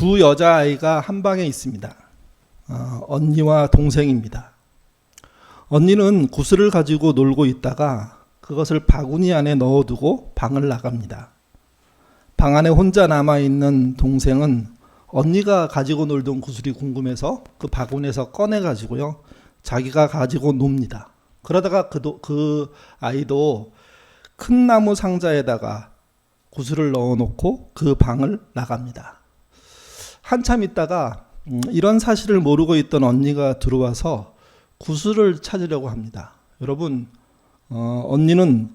두 여자아이가 한 방에 있습니다. 언니와 동생입니다. 언니는 구슬을 가지고 놀고 있다가 그것을 바구니 안에 넣어두고 방을 나갑니다. 방 안에 혼자 남아있는 동생은 언니가 가지고 놀던 구슬이 궁금해서 그 바구니에서 꺼내가지고요, 자기가 가지고 놉니다. 그러다가 그 아이도 큰 나무 상자에다가 구슬을 넣어놓고 그 방을 나갑니다. 한참 있다가 이런 사실을 모르고 있던 언니가 들어와서 구슬을 찾으려고 합니다. 여러분, 언니는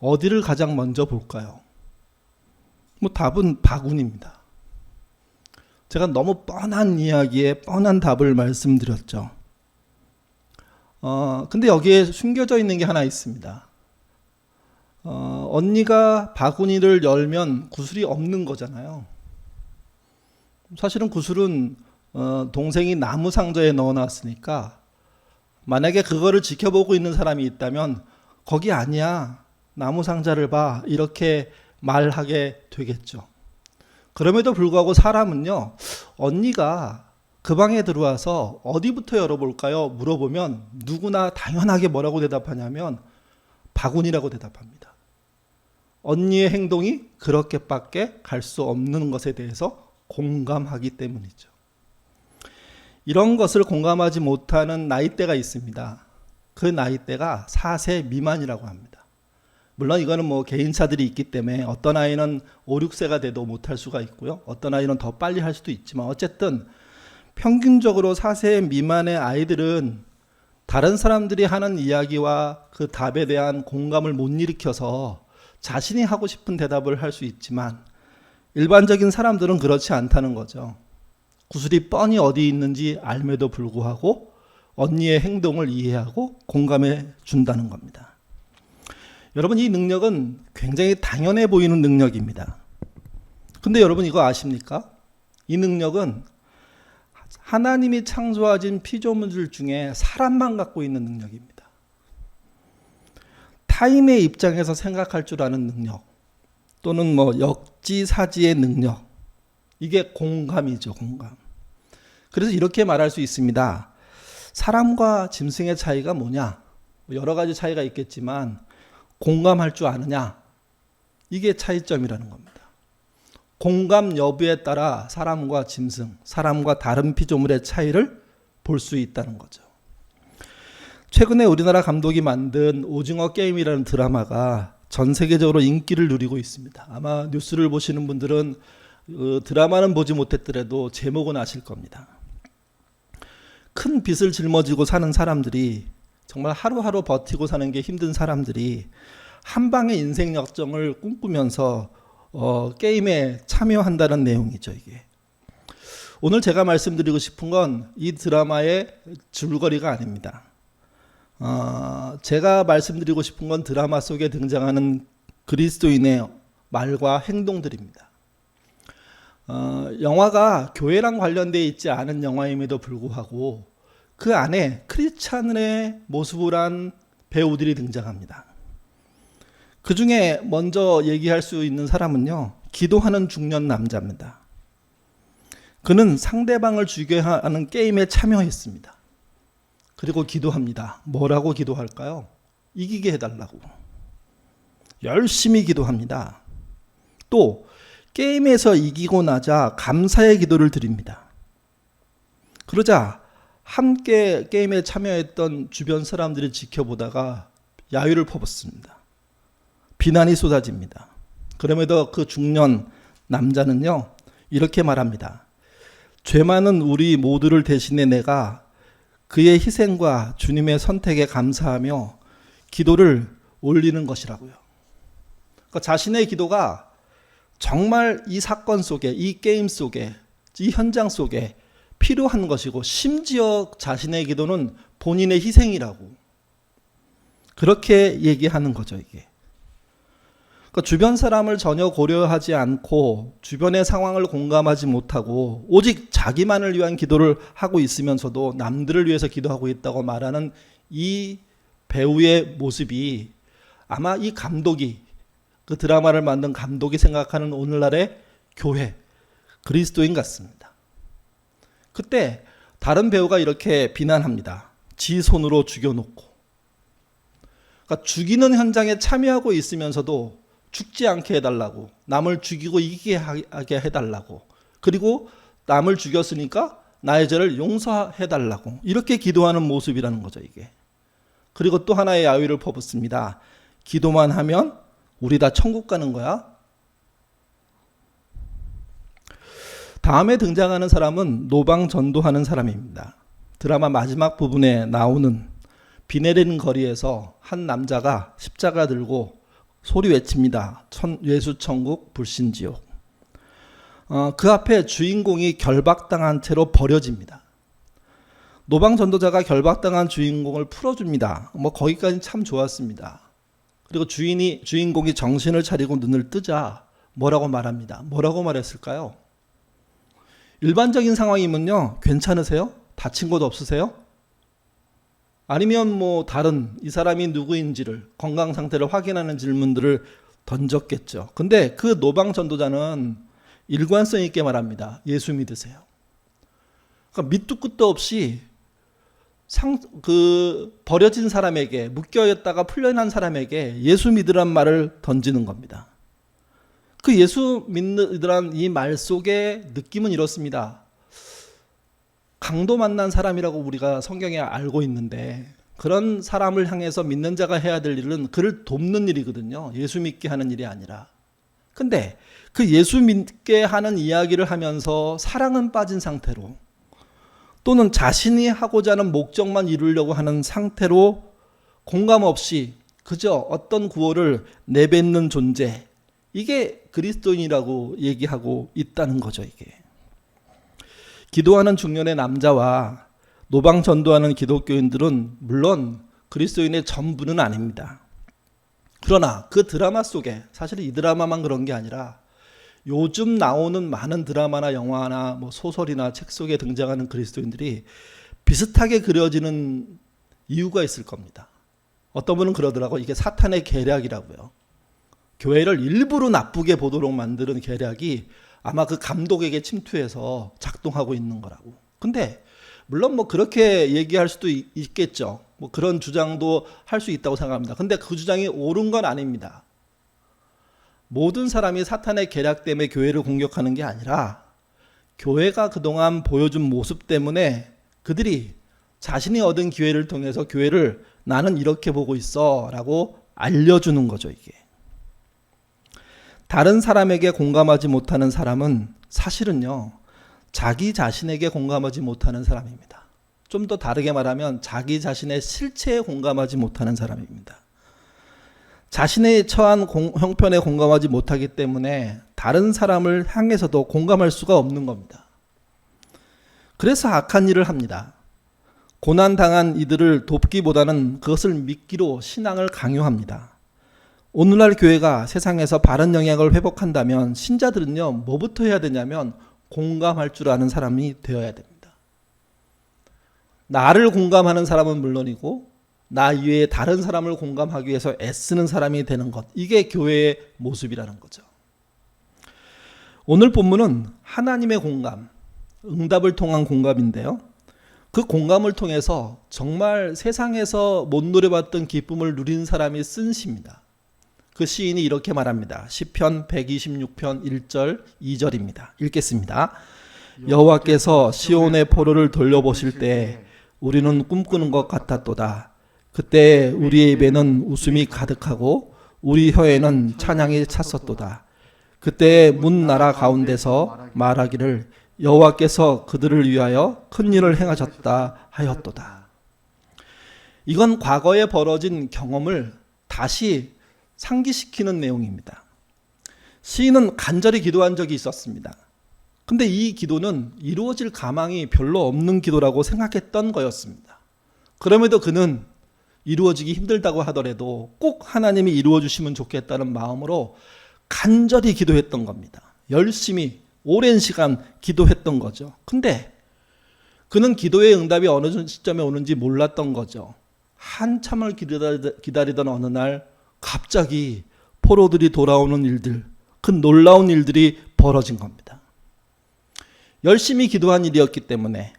어디를 가장 먼저 볼까요? 답은 바구니입니다. 제가 너무 뻔한 이야기에 뻔한 답을 말씀드렸죠. 근데 여기에 숨겨져 있는 게 하나 있습니다. 언니가 바구니를 열면 구슬이 없는 거잖아요. 사실은 구슬은 동생이 나무 상자에 넣어놨으니까 만약에 그거를 지켜보고 있는 사람이 있다면 거기 아니야, 나무 상자를 봐, 이렇게 말하게 되겠죠. 그럼에도 불구하고 사람은요, 언니가 그 방에 들어와서 어디부터 열어볼까요? 물어보면 누구나 당연하게 뭐라고 대답하냐면 바구니라고 대답합니다. 언니의 행동이 그렇게밖에 갈 수 없는 것에 대해서 공감하기 때문이죠. 이런 것을 공감하지 못하는 나이대가 있습니다. 그 나이대가 4세 미만이라고 합니다. 물론 이거는 개인차들이 있기 때문에 어떤 아이는 5, 6세가 돼도 못할 수가 있고요, 어떤 아이는 더 빨리 할 수도 있지만 어쨌든 평균적으로 4세 미만의 아이들은 다른 사람들이 하는 이야기와 그 답에 대한 공감을 못 일으켜서 자신이 하고 싶은 대답을 할 수 있지만 일반적인 사람들은 그렇지 않다는 거죠. 구슬이 뻔히 어디 있는지 알매도 불구하고 언니의 행동을 이해하고 공감해 준다는 겁니다. 여러분, 이 능력은 굉장히 당연해 보이는 능력입니다. 근데 여러분 이거 아십니까? 이 능력은 하나님이 창조하신 피조물들 중에 사람만 갖고 있는 능력입니다. 타인의 입장에서 생각할 줄 아는 능력, 또는 역지사지의 능력, 이게 공감이죠, 공감. 그래서 이렇게 말할 수 있습니다. 사람과 짐승의 차이가 뭐냐? 여러 가지 차이가 있겠지만 공감할 줄 아느냐? 이게 차이점이라는 겁니다. 공감 여부에 따라 사람과 짐승, 사람과 다른 피조물의 차이를 볼 수 있다는 거죠. 최근에 우리나라 감독이 만든 오징어 게임이라는 드라마가 전 세계적으로 인기를 누리고 있습니다. 아마 뉴스를 보시는 분들은 드라마는 보지 못했더라도 제목은 아실 겁니다. 큰 빚을 짊어지고 사는 사람들이, 정말 하루하루 버티고 사는 게 힘든 사람들이 한 방의 인생 역정을 꿈꾸면서 게임에 참여한다는 내용이죠, 이게. 오늘 제가 말씀드리고 싶은 건 이 드라마의 줄거리가 아닙니다. 제가 말씀드리고 싶은 건 드라마 속에 등장하는 그리스도인의 말과 행동들입니다. 영화가 교회랑 관련되어 있지 않은 영화임에도 불구하고 그 안에 크리스찬의 모습을 한 배우들이 등장합니다. 그 중에 먼저 얘기할 수 있는 사람은요, 기도하는 중년 남자입니다. 그는 상대방을 죽여야 하는 게임에 참여했습니다. 그리고 기도합니다. 뭐라고 기도할까요? 이기게 해달라고. 열심히 기도합니다. 또 게임에서 이기고 나자 감사의 기도를 드립니다. 그러자 함께 게임에 참여했던 주변 사람들이 지켜보다가 야유를 퍼붓습니다. 비난이 쏟아집니다. 그럼에도 그 중년 남자는요, 이렇게 말합니다. 죄 많은 우리 모두를 대신해 내가 그의 희생과 주님의 선택에 감사하며 기도를 올리는 것이라고요. 그러니까 자신의 기도가 정말 이 사건 속에, 이 게임 속에, 이 현장 속에 필요한 것이고, 심지어 자신의 기도는 본인의 희생이라고, 그렇게 얘기하는 거죠, 이게. 그러니까 주변 사람을 전혀 고려하지 않고 주변의 상황을 공감하지 못하고 오직 자기만을 위한 기도를 하고 있으면서도 남들을 위해서 기도하고 있다고 말하는 이 배우의 모습이 아마 이 감독이, 그 드라마를 만든 감독이 생각하는 오늘날의 교회, 그리스도인 같습니다. 그때 다른 배우가 이렇게 비난합니다. 지 손으로 죽여놓고. 그러니까 죽이는 현장에 참여하고 있으면서도 죽지 않게 해달라고, 남을 죽이고 이기게 하게 해달라고, 그리고 남을 죽였으니까 나의 죄를 용서해달라고, 이렇게 기도하는 모습이라는 거죠, 이게. 그리고 또 하나의 야유를 퍼붓습니다. 기도만 하면 우리 다 천국 가는 거야? 다음에 등장하는 사람은 노방 전도하는 사람입니다. 드라마 마지막 부분에 나오는 비 내리는 거리에서 한 남자가 십자가 들고 소리 외칩니다. 예수 천국 불신지옥. 그 앞에 주인공이 결박당한 채로 버려집니다. 노방 전도자가 결박당한 주인공을 풀어줍니다. 거기까지 참 좋았습니다. 그리고 주인공이 정신을 차리고 눈을 뜨자 뭐라고 말합니다. 뭐라고 말했을까요? 일반적인 상황이면요, 괜찮으세요? 다친 곳 없으세요? 아니면 다른 이 사람이 누구인지를, 건강 상태를 확인하는 질문들을 던졌겠죠. 근데 그 노방 전도자는 일관성 있게 말합니다. 예수 믿으세요. 그러니까 밑도 끝도 없이 버려진 사람에게, 묶여있다가 풀려난 사람에게 예수 믿으란 말을 던지는 겁니다. 그 예수 믿으란 이 말 속의 느낌은 이렇습니다. 강도 만난 사람이라고 우리가 성경에 알고 있는데, 그런 사람을 향해서 믿는 자가 해야 될 일은 그를 돕는 일이거든요. 예수 믿게 하는 일이 아니라. 근데 그 예수 믿게 하는 이야기를 하면서 사랑은 빠진 상태로, 또는 자신이 하고자 하는 목적만 이루려고 하는 상태로 공감 없이 그저 어떤 구호를 내뱉는 존재, 이게 그리스도인이라고 얘기하고 있다는 거죠, 이게. 기도하는 중년의 남자와 노방 전도하는 기독교인들은 물론 그리스도인의 전부는 아닙니다. 그러나 그 드라마 속에, 사실 이 드라마만 그런 게 아니라 요즘 나오는 많은 드라마나 영화나 소설이나 책 속에 등장하는 그리스도인들이 비슷하게 그려지는 이유가 있을 겁니다. 어떤 분은 그러더라고, 이게 사탄의 계략이라고요. 교회를 일부러 나쁘게 보도록 만드는 계략이 아마 그 감독에게 침투해서 작동하고 있는 거라고. 근데 물론 그렇게 얘기할 수도 있겠죠. 그런 주장도 할 수 있다고 생각합니다. 근데 그 주장이 옳은 건 아닙니다. 모든 사람이 사탄의 계략 때문에 교회를 공격하는 게 아니라, 교회가 그동안 보여준 모습 때문에 그들이 자신이 얻은 기회를 통해서 교회를 나는 이렇게 보고 있어 라고 알려주는 거죠, 이게. 다른 사람에게 공감하지 못하는 사람은 사실은요, 자기 자신에게 공감하지 못하는 사람입니다. 좀 더 다르게 말하면 자기 자신의 실체에 공감하지 못하는 사람입니다. 자신의 처한 형편에 공감하지 못하기 때문에 다른 사람을 향해서도 공감할 수가 없는 겁니다. 그래서 악한 일을 합니다. 고난당한 이들을 돕기보다는 그것을 믿기로 신앙을 강요합니다. 오늘날 교회가 세상에서 바른 영향을 회복한다면 신자들은요, 뭐부터 해야 되냐면 공감할 줄 아는 사람이 되어야 됩니다. 나를 공감하는 사람은 물론이고 나 이외에 다른 사람을 공감하기 위해서 애쓰는 사람이 되는 것, 이게 교회의 모습이라는 거죠. 오늘 본문은 하나님의 공감, 응답을 통한 공감인데요, 그 공감을 통해서 정말 세상에서 못 누려봤던 기쁨을 누린 사람이 쓴 시입니다. 그 시인이 이렇게 말합니다. 시편 126편 1절 2절입니다. 읽겠습니다. 여호와께서 시온의 포로를 돌려보실 때 우리는 꿈꾸는 것 같았도다. 그때 우리의 입에는 웃음이 가득하고 우리 혀에는 찬양이 찼었도다. 그때 문 나라 가운데서 말하기를 여호와께서 그들을 위하여 큰 일을 행하셨다 하였도다. 이건 과거에 벌어진 경험을 다시 상기시키는 내용입니다. 시인은 간절히 기도한 적이 있었습니다. 근데 이 기도는 이루어질 가망이 별로 없는 기도라고 생각했던 거였습니다. 그럼에도 그는 이루어지기 힘들다고 하더라도 꼭 하나님이 이루어 주시면 좋겠다는 마음으로 간절히 기도했던 겁니다. 열심히 오랜 시간 기도했던 거죠. 근데 그는 기도의 응답이 어느 시점에 오는지 몰랐던 거죠. 한참을 기다리던 어느 날 갑자기 포로들이 돌아오는 일들, 그 놀라운 일들이 벌어진 겁니다. 열심히 기도한 일이었기 때문에,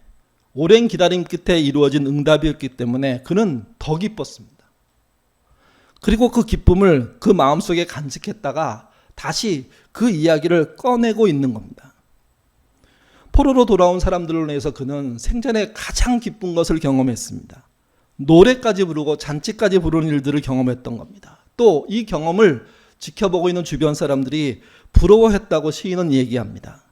오랜 기다림 끝에 이루어진 응답이었기 때문에 그는 더 기뻤습니다. 그리고 그 기쁨을 그 마음속에 간직했다가 다시 그 이야기를 꺼내고 있는 겁니다. 포로로 돌아온 사람들로 인해서 그는 생전에 가장 기쁜 것을 경험했습니다. 노래까지 부르고 잔치까지 부르는 일들을 경험했던 겁니다. 또 이 경험을 지켜보고 있는 주변 사람들이 부러워했다고 시인은 얘기합니다.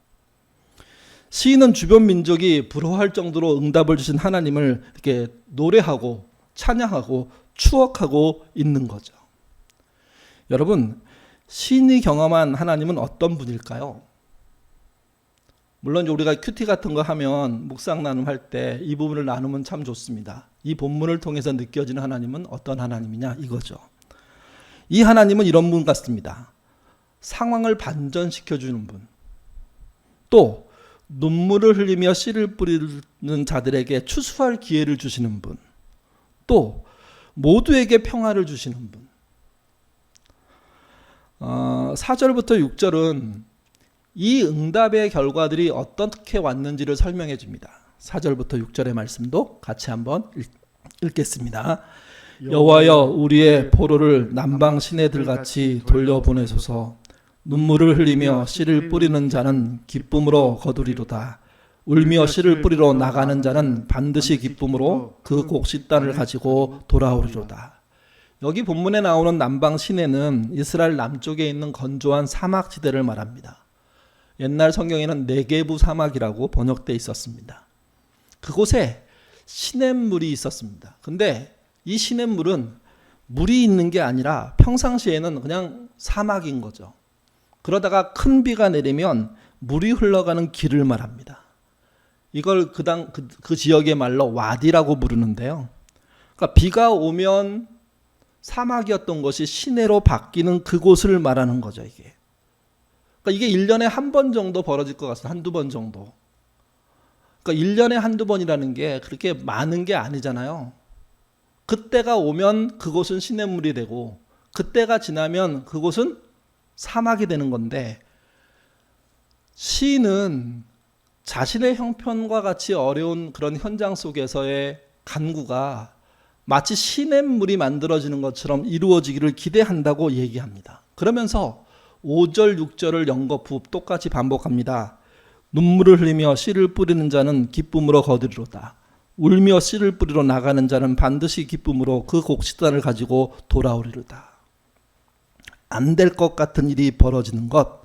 시인은 주변 민족이 부러워할 정도로 응답을 주신 하나님을 이렇게 노래하고 찬양하고 추억하고 있는 거죠. 여러분, 시인이 경험한 하나님은 어떤 분일까요? 물론 우리가 큐티 같은 거 하면 묵상 나눔할 때 이 부분을 나누면 참 좋습니다. 이 본문을 통해서 느껴지는 하나님은 어떤 하나님이냐 이거죠. 이 하나님은 이런 분 같습니다. 상황을 반전시켜주는 분, 또 눈물을 흘리며 씨를 뿌리는 자들에게 추수할 기회를 주시는 분, 또 모두에게 평화를 주시는 분. 4절부터 6절은 이 응답의 결과들이 어떻게 왔는지를 설명해 줍니다. 4절부터 6절의 말씀도 같이 한번 읽겠습니다. 여호와여, 우리의 포로를 남방 시내들같이 돌려보내소서. 눈물을 흘리며 씨를 뿌리는 자는 기쁨으로 거두리로다. 울며 씨를 뿌리러 나가는 자는 반드시 기쁨으로 그 곡식단을 가지고 돌아오리로다. 여기 본문에 나오는 남방 시내는 이스라엘 남쪽에 있는 건조한 사막지대를 말합니다. 옛날 성경에는 네게부 사막이라고 번역되어 있었습니다. 그곳에 시냇물이 있었습니다. 근데 이 시냇물은 물이 있는 게 아니라 평상시에는 그냥 사막인 거죠. 그러다가 큰 비가 내리면 물이 흘러가는 길을 말합니다. 이걸 그 지역의 말로 와디라고 부르는데요. 그러니까 비가 오면 사막이었던 것이 시내로 바뀌는 그곳을 말하는 거죠, 이게. 그러니까 이게 1년에 한 번 정도 벌어질 것 같습니다. 한두 번 정도. 그러니까 1년에 한두 번이라는 게 그렇게 많은 게 아니잖아요. 그때가 오면 그곳은 시냇물이 되고 그때가 지나면 그곳은 사막이 되는 건데, 시인은 자신의 형편과 같이 어려운 그런 현장 속에서의 간구가 마치 시냇물이 만들어지는 것처럼 이루어지기를 기대한다고 얘기합니다. 그러면서 5절, 6절을 연거푸 똑같이 반복합니다. 눈물을 흘리며 씨를 뿌리는 자는 기쁨으로 거두리로다. 울며 씨를 뿌리러 나가는 자는 반드시 기쁨으로 그 곡식단을 가지고 돌아오리로다. 안 될 것 같은 일이 벌어지는 것,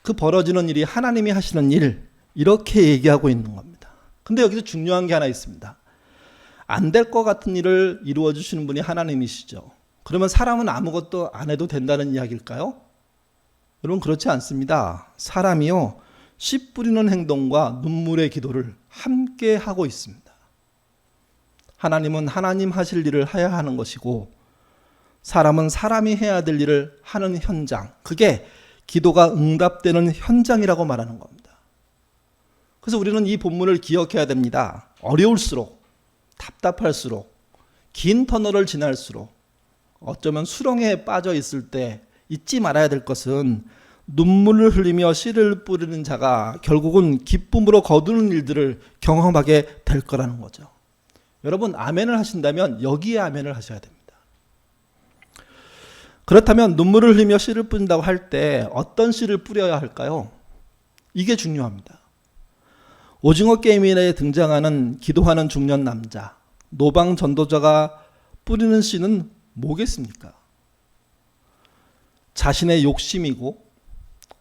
그 벌어지는 일이 하나님이 하시는 일, 이렇게 얘기하고 있는 겁니다. 근데 여기서 중요한 게 하나 있습니다. 안 될 것 같은 일을 이루어 주시는 분이 하나님이시죠. 그러면 사람은 아무것도 안 해도 된다는 이야기일까요? 여러분, 그렇지 않습니다. 사람이요, 씨 뿌리는 행동과 눈물의 기도를 함께 하고 있습니다. 하나님은 하나님 하실 일을 해야 하는 것이고, 사람은 사람이 해야 될 일을 하는 현장, 그게 기도가 응답되는 현장이라고 말하는 겁니다. 그래서 우리는 이 본문을 기억해야 됩니다. 어려울수록, 답답할수록, 긴 터널을 지날수록, 어쩌면 수렁에 빠져 있을 때 잊지 말아야 될 것은 눈물을 흘리며 씨를 뿌리는 자가 결국은 기쁨으로 거두는 일들을 경험하게 될 거라는 거죠. 여러분, 아멘을 하신다면 여기에 아멘을 하셔야 됩니다. 그렇다면 눈물을 흘리며 씨를 뿌린다고 할 때 어떤 씨를 뿌려야 할까요? 이게 중요합니다. 오징어 게임에 등장하는 기도하는 중년 남자, 노방 전도자가 뿌리는 씨는 뭐겠습니까? 자신의 욕심이고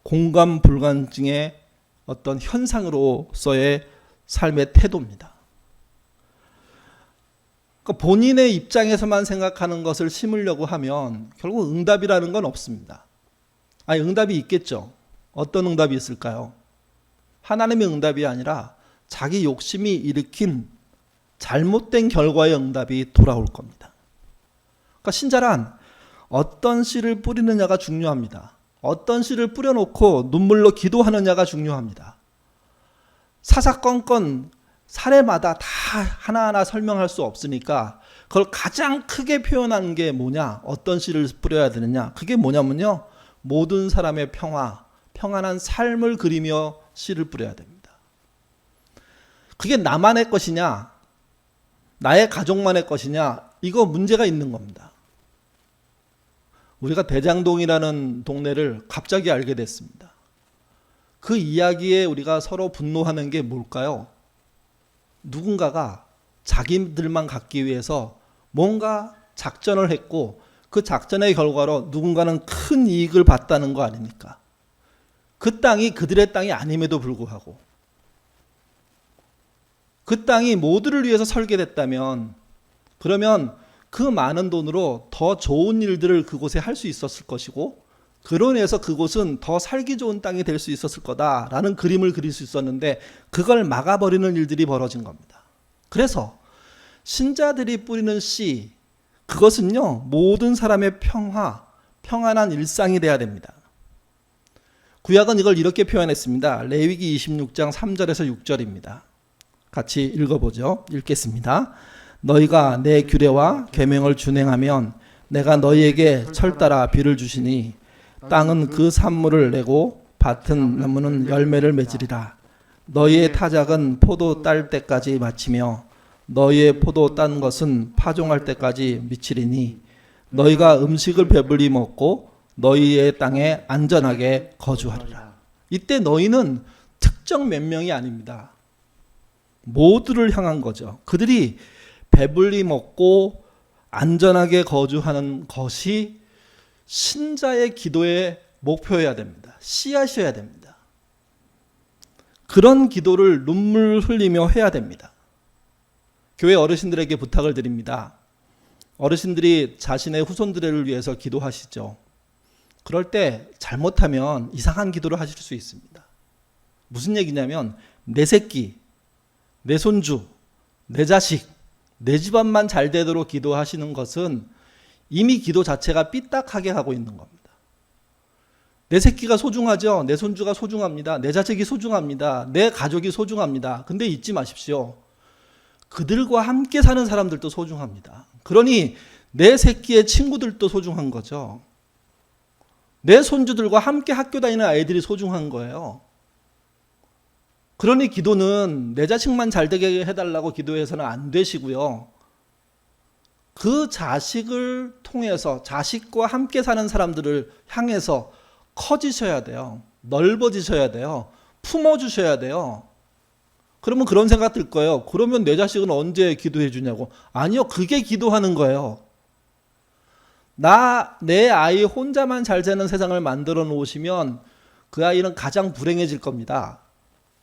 공감 불감증의 어떤 현상으로서의 삶의 태도입니다. 그러니까 본인의 입장에서만 생각하는 것을 심으려고 하면 결국 응답이라는 건 없습니다. 아니, 응답이 있겠죠. 어떤 응답이 있을까요? 하나님의 응답이 아니라 자기 욕심이 일으킨 잘못된 결과의 응답이 돌아올 겁니다. 그러니까 신자란 어떤 씨를 뿌리느냐가 중요합니다. 어떤 씨를 뿌려놓고 눈물로 기도하느냐가 중요합니다. 사사건건 사례마다 다 하나하나 설명할 수 없으니까 그걸 가장 크게 표현하는 게 뭐냐, 어떤 씨를 뿌려야 되느냐, 그게 뭐냐면요, 모든 사람의 평화, 평안한 삶을 그리며 씨를 뿌려야 됩니다. 그게 나만의 것이냐, 나의 가족만의 것이냐, 이거 문제가 있는 겁니다. 우리가 대장동이라는 동네를 갑자기 알게 됐습니다. 그 이야기에 우리가 서로 분노하는 게 뭘까요? 누군가가 자기들만 갖기 위해서 뭔가 작전을 했고 그 작전의 결과로 누군가는 큰 이익을 봤다는 거 아닙니까? 그 땅이 그들의 땅이 아님에도 불구하고 그 땅이 모두를 위해서 설계됐다면 그러면 그 많은 돈으로 더 좋은 일들을 그곳에 할 수 있었을 것이고 그로 인해서 그곳은 더 살기 좋은 땅이 될 수 있었을 거다라는 그림을 그릴 수 있었는데 그걸 막아버리는 일들이 벌어진 겁니다. 그래서 신자들이 뿌리는 씨, 그것은요 모든 사람의 평화, 평안한 일상이 돼야 됩니다. 구약은 이걸 이렇게 표현했습니다. 레위기 26장 3절에서 6절입니다. 같이 읽어보죠. 읽겠습니다. 너희가 내 규례와 계명을 준행하면 내가 너희에게 철따라 비를 주시니 땅은 그 산물을 내고 밭은 나무는 열매를 맺으리라. 너희의 타작은 포도 딸 때까지 마치며 너희의 포도 딴 것은 파종할 때까지 미치리니 너희가 음식을 배불리 먹고 너희의 땅에 안전하게 거주하리라. 이때 너희는 특정 몇 명이 아닙니다. 모두를 향한 거죠. 그들이 배불리 먹고 안전하게 거주하는 것이 신자의 기도의 목표여야 됩니다. 씨앗이어야 됩니다. 그런 기도를 눈물 흘리며 해야 됩니다. 교회 어르신들에게 부탁을 드립니다. 어르신들이 자신의 후손들을 위해서 기도하시죠. 그럴 때 잘못하면 이상한 기도를 하실 수 있습니다. 무슨 얘기냐면 내 새끼, 내 손주, 내 자식, 내 집안만 잘 되도록 기도하시는 것은 이미 기도 자체가 삐딱하게 하고 있는 겁니다. 내 새끼가 소중하죠. 내 손주가 소중합니다. 내 자식이 소중합니다. 내 가족이 소중합니다. 근데 잊지 마십시오. 그들과 함께 사는 사람들도 소중합니다. 그러니 내 새끼의 친구들도 소중한 거죠. 내 손주들과 함께 학교 다니는 아이들이 소중한 거예요. 그러니 기도는 내 자식만 잘 되게 해달라고 기도해서는 안 되시고요. 그 자식을 통해서 자식과 함께 사는 사람들을 향해서 커지셔야 돼요. 넓어지셔야 돼요. 품어주셔야 돼요. 그러면 그런 생각 들 거예요. 그러면 내 자식은 언제 기도해 주냐고. 아니요. 그게 기도하는 거예요. 내 아이 혼자만 잘 사는 세상을 만들어 놓으시면 그 아이는 가장 불행해질 겁니다.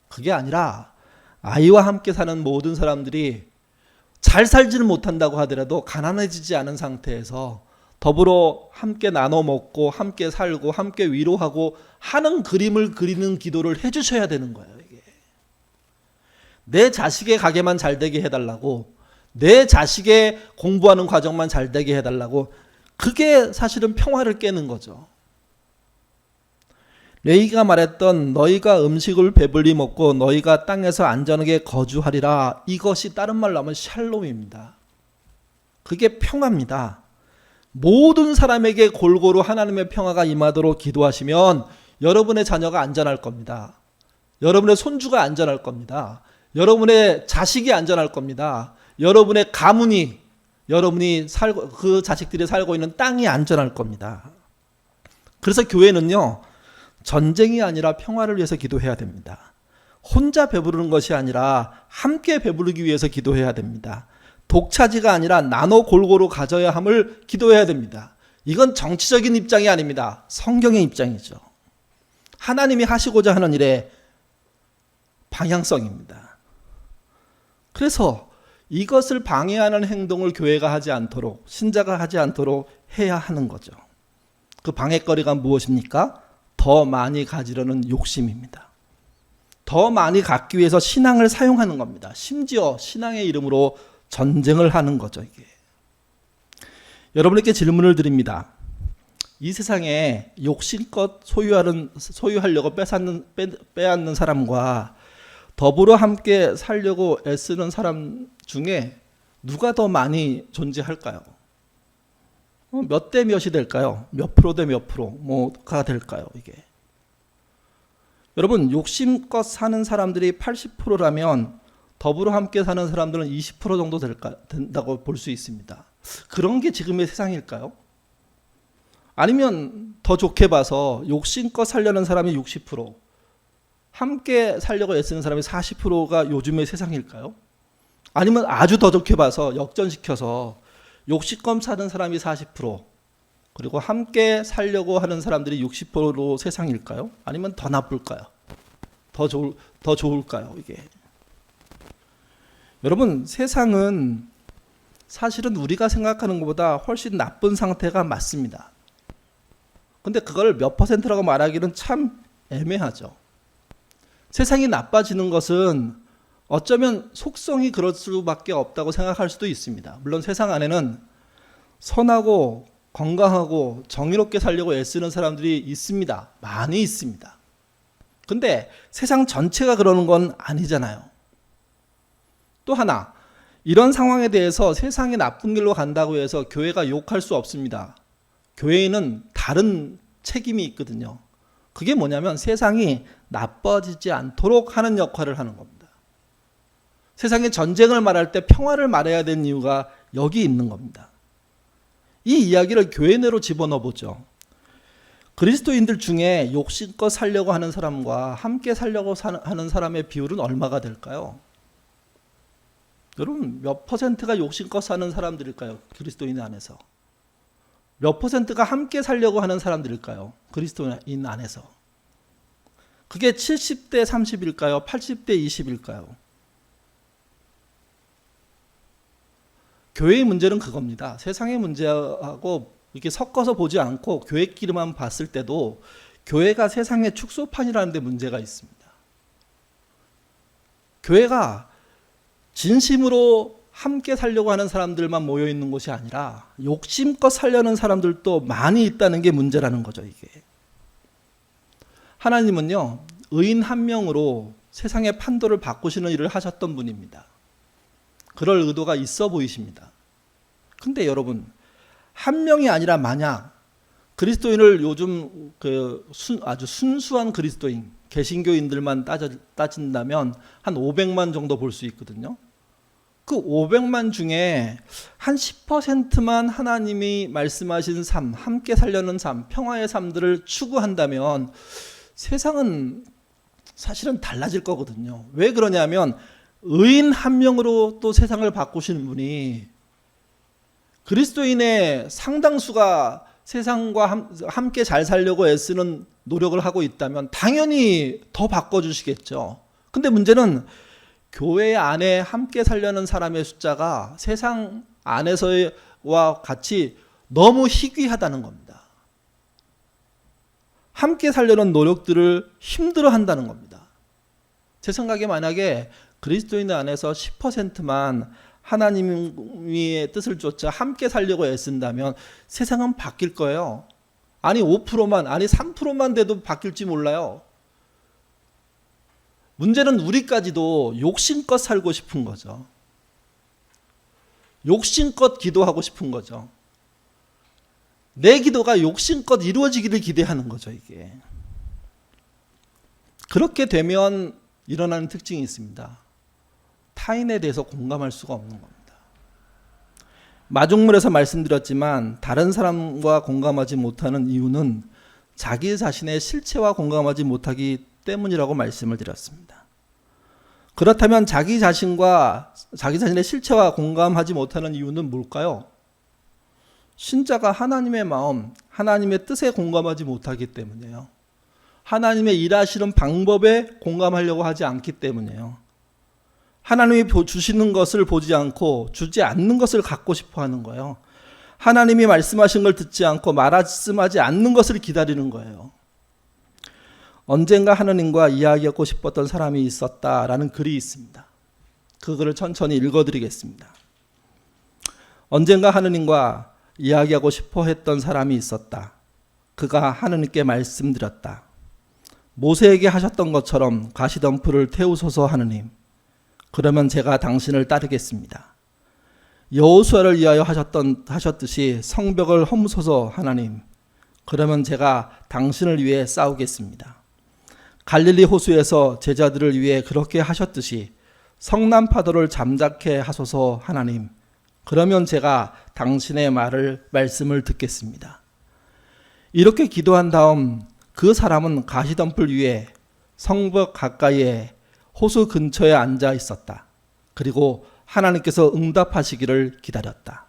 그게 아니라 아이와 함께 사는 모든 사람들이 잘 살지는 못한다고 하더라도 가난해지지 않은 상태에서 더불어 함께 나눠 먹고 함께 살고 함께 위로하고 하는 그림을 그리는 기도를 해주셔야 되는 거예요. 이게 내 자식의 가게만 잘 되게 해달라고, 내 자식의 공부하는 과정만 잘 되게 해달라고, 그게 사실은 평화를 깨는 거죠. 레위기가 말했던 너희가 음식을 배불리 먹고 너희가 땅에서 안전하게 거주하리라, 이것이 다른 말로 하면 샬롬입니다. 그게 평화입니다. 모든 사람에게 골고루 하나님의 평화가 임하도록 기도하시면 여러분의 자녀가 안전할 겁니다. 여러분의 손주가 안전할 겁니다. 여러분의 자식이 안전할 겁니다. 여러분의 가문이, 여러분이 살고 그 자식들이 살고 있는 땅이 안전할 겁니다. 그래서 교회는요, 전쟁이 아니라 평화를 위해서 기도해야 됩니다. 혼자 배부르는 것이 아니라 함께 배부르기 위해서 기도해야 됩니다. 독차지가 아니라 나눠 골고루 가져야 함을 기도해야 됩니다. 이건 정치적인 입장이 아닙니다. 성경의 입장이죠. 하나님이 하시고자 하는 일의 방향성입니다. 그래서 이것을 방해하는 행동을 교회가 하지 않도록, 신자가 하지 않도록 해야 하는 거죠. 그 방해거리가 무엇입니까? 더 많이 가지려는 욕심입니다. 더 많이 갖기 위해서 신앙을 사용하는 겁니다. 심지어 신앙의 이름으로 전쟁을 하는 거죠, 이게. 여러분에게 질문을 드립니다. 이 세상에 욕심껏 소유하려고 빼앗는 사람과 더불어 함께 살려고 애쓰는 사람 중에 누가 더 많이 존재할까요? 몇 대 몇이 될까요? 몇 프로 대 몇 프로 뭐가 될까요, 이게? 여러분, 욕심껏 사는 사람들이 80%라면 더불어 함께 사는 사람들은 20% 정도 된다고 볼 수 있습니다. 그런 게 지금의 세상일까요? 아니면 더 좋게 봐서 욕심껏 살려는 사람이 60%, 함께 살려고 애쓰는 사람이 40%가 요즘의 세상일까요? 아니면 아주 더 좋게 봐서 역전시켜서 욕심껏 사는 사람이 40%, 그리고 함께 살려고 하는 사람들이 60% 세상일까요? 아니면 더 나쁠까요? 더 좋을까요? 이게. 여러분, 세상은 사실은 우리가 생각하는 것보다 훨씬 나쁜 상태가 맞습니다. 근데 그걸 몇 퍼센트라고 말하기는 참 애매하죠. 세상이 나빠지는 것은 어쩌면 속성이 그럴 수밖에 없다고 생각할 수도 있습니다. 물론 세상 안에는 선하고 건강하고 정의롭게 살려고 애쓰는 사람들이 있습니다. 많이 있습니다. 근데 세상 전체가 그러는 건 아니잖아요. 또 하나, 이런 상황에 대해서 세상이 나쁜 길로 간다고 해서 교회가 욕할 수 없습니다. 교회에는 다른 책임이 있거든요. 그게 뭐냐면 세상이 나빠지지 않도록 하는 역할을 하는 겁니다. 세상의 전쟁을 말할 때 평화를 말해야 되는 이유가 여기 있는 겁니다. 이 이야기를 교회 내로 집어넣어 보죠. 그리스도인들 중에 욕심껏 살려고 하는 사람과 함께 살려고 하는 사람의 비율은 얼마가 될까요? 여러분, 몇 퍼센트가 욕심껏 사는 사람들일까요? 그리스도인 안에서. 몇 퍼센트가 함께 살려고 하는 사람들일까요? 그리스도인 안에서. 그게 70대 30일까요? 80대 20일까요? 교회의 문제는 그겁니다. 세상의 문제하고 이렇게 섞어서 보지 않고 교회끼리만 봤을 때도 교회가 세상의 축소판이라는 데 문제가 있습니다. 교회가 진심으로 함께 살려고 하는 사람들만 모여 있는 곳이 아니라 욕심껏 살려는 사람들도 많이 있다는 게 문제라는 거죠, 이게. 하나님은요, 의인 한 명으로 세상의 판도를 바꾸시는 일을 하셨던 분입니다. 그럴 의도가 있어 보이십니다. 근데 여러분, 한 명이 아니라 만약 그리스도인을 요즘 아주 순수한 그리스도인, 개신교인들만 따진다면 한 500만 정도 볼 수 있거든요. 그 500만 중에 한 10%만 하나님이 말씀하신 삶, 함께 살려는 삶, 평화의 삶들을 추구한다면 세상은 사실은 달라질 거거든요. 왜 그러냐면 의인 한 명으로 또 세상을 바꾸시는 분이 그리스도인의 상당수가 세상과 함께 잘 살려고 애쓰는 노력을 하고 있다면 당연히 더 바꿔주시겠죠. 근데 문제는 교회 안에 함께 살려는 사람의 숫자가 세상 안에서와 같이 너무 희귀하다는 겁니다. 함께 살려는 노력들을 힘들어 한다는 겁니다. 제 생각에 만약에 그리스도인 안에서 10%만 하나님의 뜻을 쫓아 함께 살려고 애쓴다면 세상은 바뀔 거예요. 아니 5%만, 아니 3%만 돼도 바뀔지 몰라요. 문제는 우리까지도 욕심껏 살고 싶은 거죠. 욕심껏 기도하고 싶은 거죠. 내 기도가 욕심껏 이루어지기를 기대하는 거죠, 이게. 그렇게 되면 일어나는 특징이 있습니다. 타인에 대해서 공감할 수가 없는 겁니다. 마중물에서 말씀드렸지만 다른 사람과 공감하지 못하는 이유는 자기 자신의 실체와 공감하지 못하기 때문이라고 말씀을 드렸습니다. 그렇다면 자기 자신의 실체와 공감하지 못하는 이유는 뭘까요? 신자가 하나님의 마음, 하나님의 뜻에 공감하지 못하기 때문이에요. 하나님의 일하시는 방법에 공감하려고 하지 않기 때문이에요. 하나님이 주시는 것을 보지 않고 주지 않는 것을 갖고 싶어 하는 거예요. 하나님이 말씀하신 걸 듣지 않고 말씀하지 않는 것을 기다리는 거예요. 언젠가 하나님과 이야기하고 싶었던 사람이 있었다라는 글이 있습니다. 그 글을 천천히 읽어드리겠습니다. 언젠가 하나님과 이야기하고 싶어 했던 사람이 있었다. 그가 하나님께 말씀드렸다. 모세에게 하셨던 것처럼 가시덤불을 태우소서 하느님. 그러면 제가 당신을 따르겠습니다. 여호수아를 위하여 하셨듯이 성벽을 허무소서 하나님. 그러면 제가 당신을 위해 싸우겠습니다. 갈릴리 호수에서 제자들을 위해 그렇게 하셨듯이 성난 파도를 잠자게 하소서. 하나님, 그러면 제가 당신의 말씀을 듣겠습니다. 이렇게 기도한 다음 그 사람은 가시덤불 위에 성벽 가까이에 호수 근처에 앉아 있었다. 그리고 하나님께서 응답하시기를 기다렸다.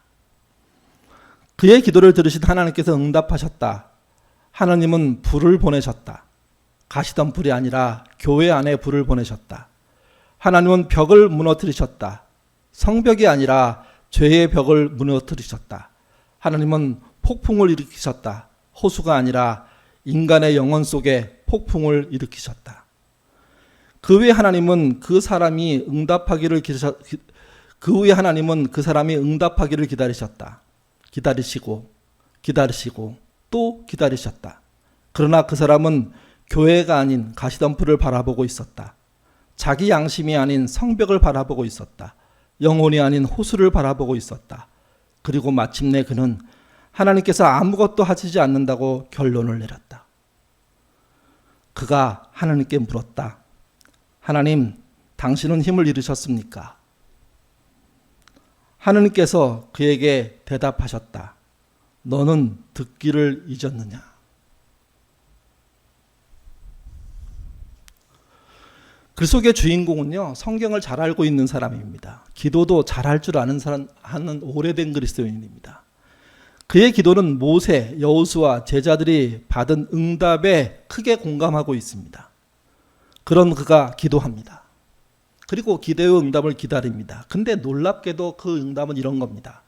그의 기도를 들으신 하나님께서 응답하셨다. 하나님은 불을 보내셨다. 가시덤불이 아니라 교회 안에 불을 보내셨다. 하나님은 벽을 무너뜨리셨다. 성벽이 아니라 죄의 벽을 무너뜨리셨다. 하나님은 폭풍을 일으키셨다. 호수가 아니라 인간의 영혼 속에 폭풍을 일으키셨다. 그 후에 하나님은 그 사람이 응답하기를 기다리셨다. 기다리시고 또 기다리셨다. 그러나 그 사람은 교회가 아닌 가시덤불을 바라보고 있었다. 자기 양심이 아닌 성벽을 바라보고 있었다. 영혼이 아닌 호수를 바라보고 있었다. 그리고 마침내 그는 하나님께서 아무것도 하시지 않는다고 결론을 내렸다. 그가 하나님께 물었다. 하나님, 당신은 힘을 잃으셨습니까? 하나님께서 그에게 대답하셨다. 너는 듣기를 잊었느냐? 글 속의 주인공은요, 성경을 잘 알고 있는 사람입니다. 기도도 잘할 줄 아는 하는 오래된 그리스도인입니다. 그의 기도는 모세, 여호수아, 제자들이 받은 응답에 크게 공감하고 있습니다. 그런 그가 기도합니다. 그리고 기도의 응답을 기다립니다. 근데 놀랍게도 그 응답은 이런 겁니다.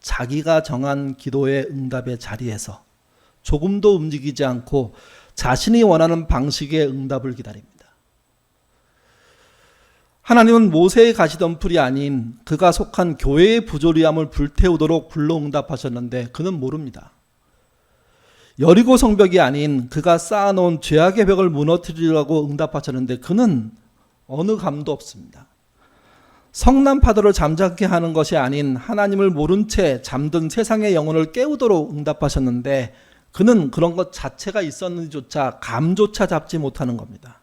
자기가 정한 기도의 응답의 자리에서 조금도 움직이지 않고 자신이 원하는 방식의 응답을 기다립니다. 하나님은 모세의 가시덤불이 아닌 그가 속한 교회의 부조리함을 불태우도록 불러 응답하셨는데 그는 모릅니다. 여리고 성벽이 아닌 그가 쌓아놓은 죄악의 벽을 무너뜨리려고 응답하셨는데 그는 어느 감도 없습니다. 성난 파도를 잠잠케 하는 것이 아닌 하나님을 모른 채 잠든 세상의 영혼을 깨우도록 응답하셨는데 그는 그런 것 자체가 있었는지조차 감조차 잡지 못하는 겁니다.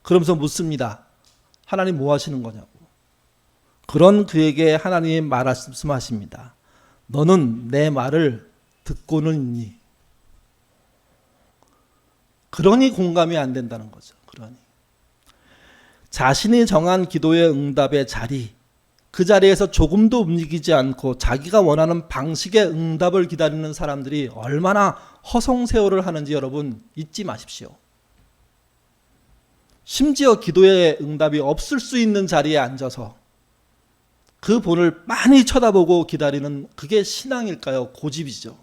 그러면서 묻습니다. 하나님 뭐 하시는 거냐고. 그런 그에게 하나님이 말씀하십니다. 너는 내 말을 듣고는 있니? 그러니 공감이 안 된다는 거죠. 그러니 자신이 정한 기도의 응답의 자리, 그 자리에서 조금도 움직이지 않고 자기가 원하는 방식의 응답을 기다리는 사람들이 얼마나 허송세월을 하는지 여러분 잊지 마십시오. 심지어 기도의 응답이 없을 수 있는 자리에 앉아서 그 본을 많이 쳐다보고 기다리는 그게 신앙일까요? 고집이죠.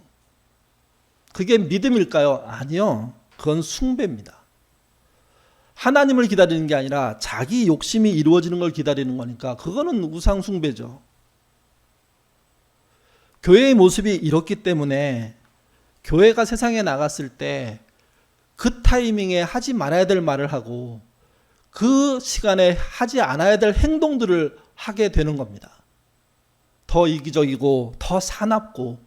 그게 믿음일까요? 아니요. 그건 숭배입니다. 하나님을 기다리는 게 아니라 자기 욕심이 이루어지는 걸 기다리는 거니까 그거는 우상 숭배죠. 교회의 모습이 이렇기 때문에 교회가 세상에 나갔을 때 그 타이밍에 하지 말아야 될 말을 하고 그 시간에 하지 않아야 될 행동들을 하게 되는 겁니다. 더 이기적이고 더 사납고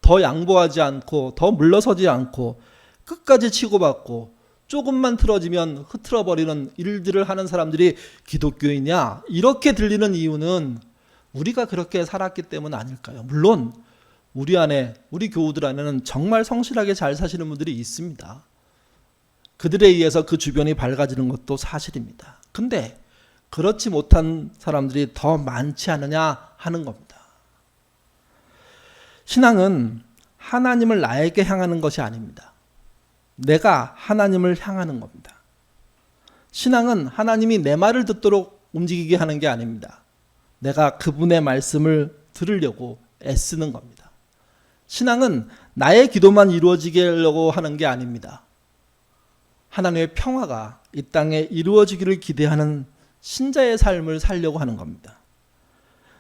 더 양보하지 않고 더 물러서지 않고 끝까지 치고받고 조금만 틀어지면 흐트러버리는 일들을 하는 사람들이 기독교이냐? 이렇게 들리는 이유는 우리가 그렇게 살았기 때문 아닐까요? 물론 우리 안에, 우리 교우들 안에는 정말 성실하게 잘 사시는 분들이 있습니다. 그들에 의해서 그 주변이 밝아지는 것도 사실입니다. 근데 그렇지 못한 사람들이 더 많지 않느냐 하는 겁니다. 신앙은 하나님을 나에게 향하는 것이 아닙니다. 내가 하나님을 향하는 겁니다. 신앙은 하나님이 내 말을 듣도록 움직이게 하는 게 아닙니다. 내가 그분의 말씀을 들으려고 애쓰는 겁니다. 신앙은 나의 기도만 이루어지게 하려고 하는 게 아닙니다. 하나님의 평화가 이 땅에 이루어지기를 기대하는 신자의 삶을 살려고 하는 겁니다.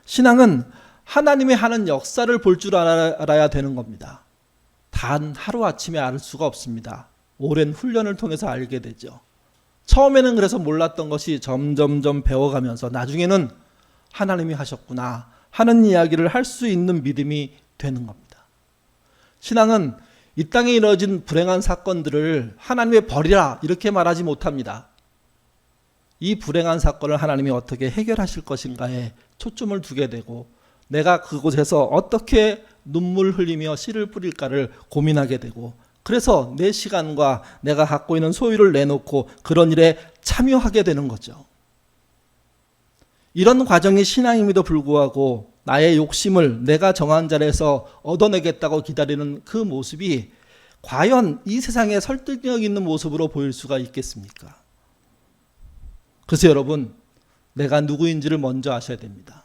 신앙은 하나님이 하는 역사를 볼 줄 알아야 되는 겁니다. 단 하루아침에 알 수가 없습니다. 오랜 훈련을 통해서 알게 되죠. 처음에는 그래서 몰랐던 것이 점점점 배워가면서 나중에는 하나님이 하셨구나 하는 이야기를 할 수 있는 믿음이 되는 겁니다. 신앙은 이 땅에 이루어진 불행한 사건들을 하나님의 벌이라 이렇게 말하지 못합니다. 이 불행한 사건을 하나님이 어떻게 해결하실 것인가에 초점을 두게 되고 내가 그곳에서 어떻게 눈물 흘리며 씨를 뿌릴까를 고민하게 되고 그래서 내 시간과 내가 갖고 있는 소유를 내놓고 그런 일에 참여하게 되는 거죠. 이런 과정이 신앙임에도 불구하고 나의 욕심을 내가 정한 자리에서 얻어내겠다고 기다리는 그 모습이 과연 이 세상에 설득력 있는 모습으로 보일 수가 있겠습니까? 그래서 여러분, 내가 누구인지를 먼저 아셔야 됩니다.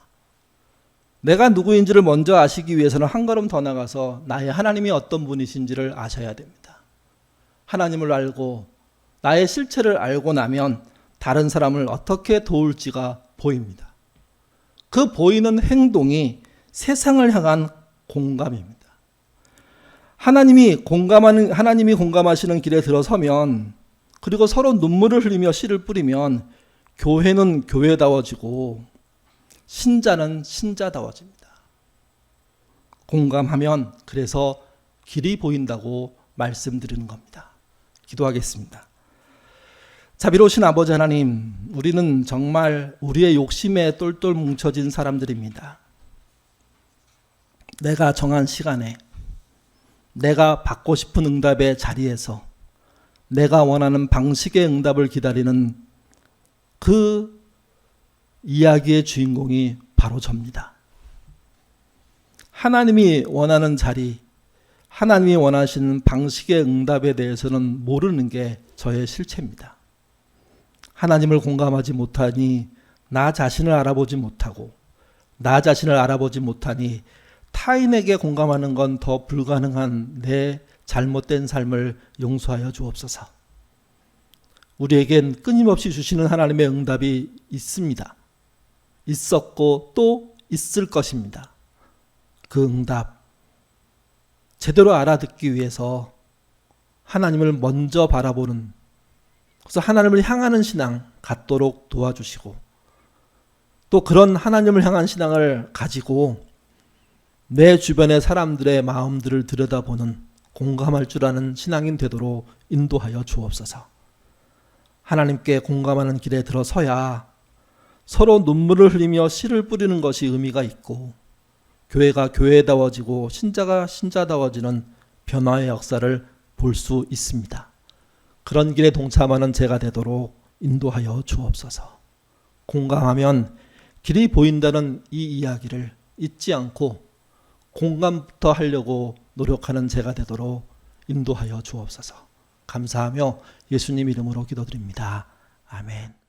내가 누구인지를 먼저 아시기 위해서는 한 걸음 더 나가서 나의 하나님이 어떤 분이신지를 아셔야 됩니다. 하나님을 알고 나의 실체를 알고 나면 다른 사람을 어떻게 도울지가 보입니다. 그 보이는 행동이 세상을 향한 공감입니다. 하나님이 공감하시는 길에 들어서면 그리고 서로 눈물을 흘리며 씨를 뿌리면 교회는 교회다워지고 신자는 신자다워집니다. 공감하면 그래서 길이 보인다고 말씀드리는 겁니다. 기도하겠습니다. 자비로우신 아버지 하나님, 우리는 정말 우리의 욕심에 똘똘 뭉쳐진 사람들입니다. 내가 정한 시간에 내가 받고 싶은 응답의 자리에서 내가 원하는 방식의 응답을 기다리는 그 이야기의 주인공이 바로 접니다. 하나님이 원하는 자리, 하나님이 원하시는 방식의 응답에 대해서는 모르는 게 저의 실체입니다. 하나님을 공감하지 못하니 나 자신을 알아보지 못하고 나 자신을 알아보지 못하니 타인에게 공감하는 건 더 불가능한 내 잘못된 삶을 용서하여 주옵소서. 우리에겐 끊임없이 주시는 하나님의 응답이 있습니다. 있었고 또 있을 것입니다. 그 응답 제대로 알아듣기 위해서 하나님을 먼저 바라보는, 그래서 하나님을 향하는 신앙 갖도록 도와주시고 또 그런 하나님을 향한 신앙을 가지고 내 주변의 사람들의 마음들을 들여다보는, 공감할 줄 아는 신앙인 되도록 인도하여 주옵소서. 하나님께 공감하는 길에 들어서야 서로 눈물을 흘리며 씨를 뿌리는 것이 의미가 있고 교회가 교회다워지고 신자가 신자다워지는 변화의 역사를 볼 수 있습니다. 그런 길에 동참하는 제가 되도록 인도하여 주옵소서. 공감하면 길이 보인다는 이 이야기를 잊지 않고 공감부터 하려고 노력하는 제가 되도록 인도하여 주옵소서. 감사하며 예수님 이름으로 기도드립니다. 아멘.